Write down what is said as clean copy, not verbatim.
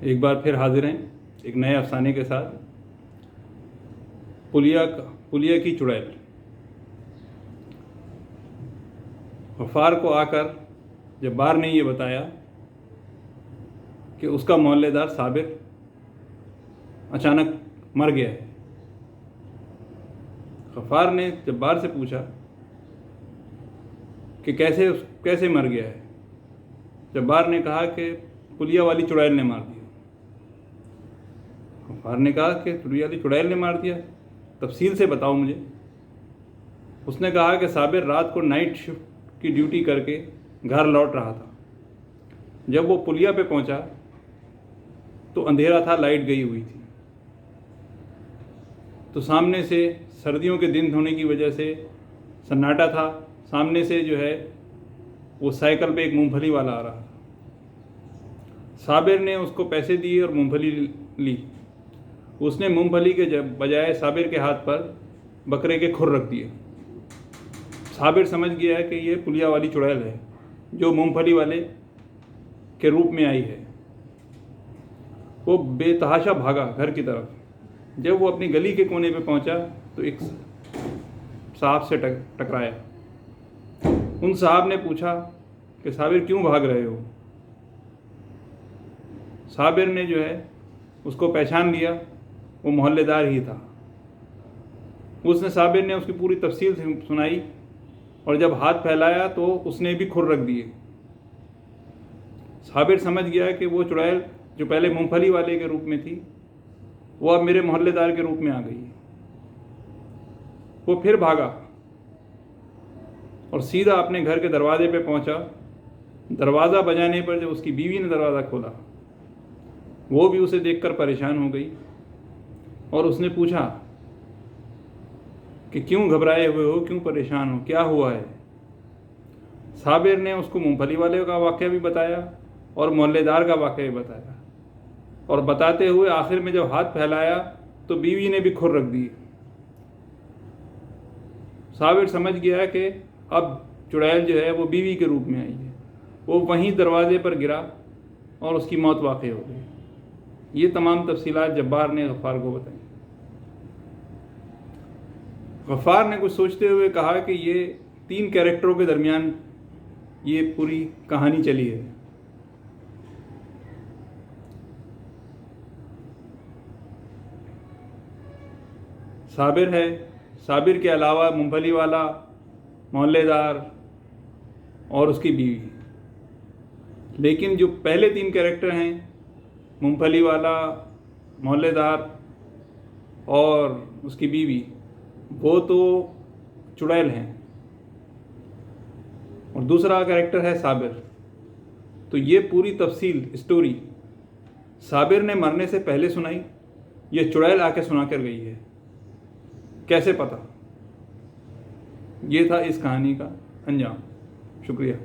एक बार फिर हाजिर हैं एक नए अफसाने के साथ। पुलिया की चुड़ैल। गफ्फार को आकर जब्बार ने ये बताया कि उसका मोहल्लेदार साबिर अचानक मर गया है। गफ्फार ने जब्बार से पूछा कि कैसे मर गया है। जब्बार ने कहा कि पुलिया वाली चुड़ैल ने मार दिया। गफ्फार ने कहा कि पुलिया वाली चुड़ैल ने मार दिया, तफसील से बताओ मुझे। उसने कहा कि साबिर रात को नाइट शिफ्ट की ड्यूटी करके घर लौट रहा था। जब वो पुलिया पे पहुंचा तो अंधेरा था, लाइट गई हुई थी। तो सामने से सर्दियों के दिन होने की वजह से सन्नाटा था। सामने से जो है वो साइकिल पे एक मूंगफली वाला आ रहा था। साबिर ने उसको पैसे दिए और मूंगफली ली। उसने मूंगफली के बजाय साबिर के हाथ पर बकरे के खुर रख दिए। साबिर समझ गया है कि ये पुलिया वाली चुड़ैल है जो मूंगफली वाले के रूप में आई है। वो बेतहाशा भागा घर की तरफ। जब वो अपनी गली के कोने पे पहुंचा तो एक साहब से टकराया। उन साहब ने पूछा कि साबिर क्यों भाग रहे हो। साबिर ने जो है उसको पहचान लिया, वो मोहल्लेदार ही था। साबिर ने उसकी पूरी तफसील सुनाई और जब हाथ फैलाया तो उसने भी खुर रख दिए। साबिर समझ गया कि वो चुड़ैल जो पहले मूंगफली वाले के रूप में थी वो अब मेरे मोहल्लेदार के रूप में आ गई है। वो फिर भागा और सीधा अपने घर के दरवाजे पे पहुंचा। दरवाज़ा बजाने पर जब उसकी बीवी ने दरवाज़ा खोला, वो भी उसे देखकर परेशान हो गई और उसने पूछा कि क्यों घबराए हुए हो, क्यों परेशान हो, क्या हुआ है। साबिर ने उसको मूंगफली वाले का वाक़या भी बताया और मोहल्लेदार का वाक़या भी बताया और बताते हुए आखिर में जब हाथ फैलाया तो बीवी ने भी खुर रख दी। साबिर समझ गया कि अब चुड़ैल जो है वो बीवी के रूप में आई है। वो वहीं दरवाजे पर गिरा और उसकी मौत वाक़ई हो गई। ये तमाम तफसीलात जब्बार ने गफ्फार को बताई। गफ्फार ने कुछ सोचते हुए कहा कि ये 3 कैरेक्टरों के दरमियान ये पूरी कहानी चली है। साबिर है, साबिर के अलावा मूंगफली वाला, मोहल्लेदार और उसकी बीवी। लेकिन जो पहले 3 कैरेक्टर हैं, मूंगफली वाला, मोहल्लेदार और उसकी बीवी, वो तो चुड़ैल हैं और दूसरा कैरेक्टर है साबिर। तो ये पूरी तफसील स्टोरी साबिर ने मरने से पहले सुनाई, ये चुड़ैल आके सुना कर गई है। कैसे पता? ये था इस कहानी का अंजाम। शुक्रिया।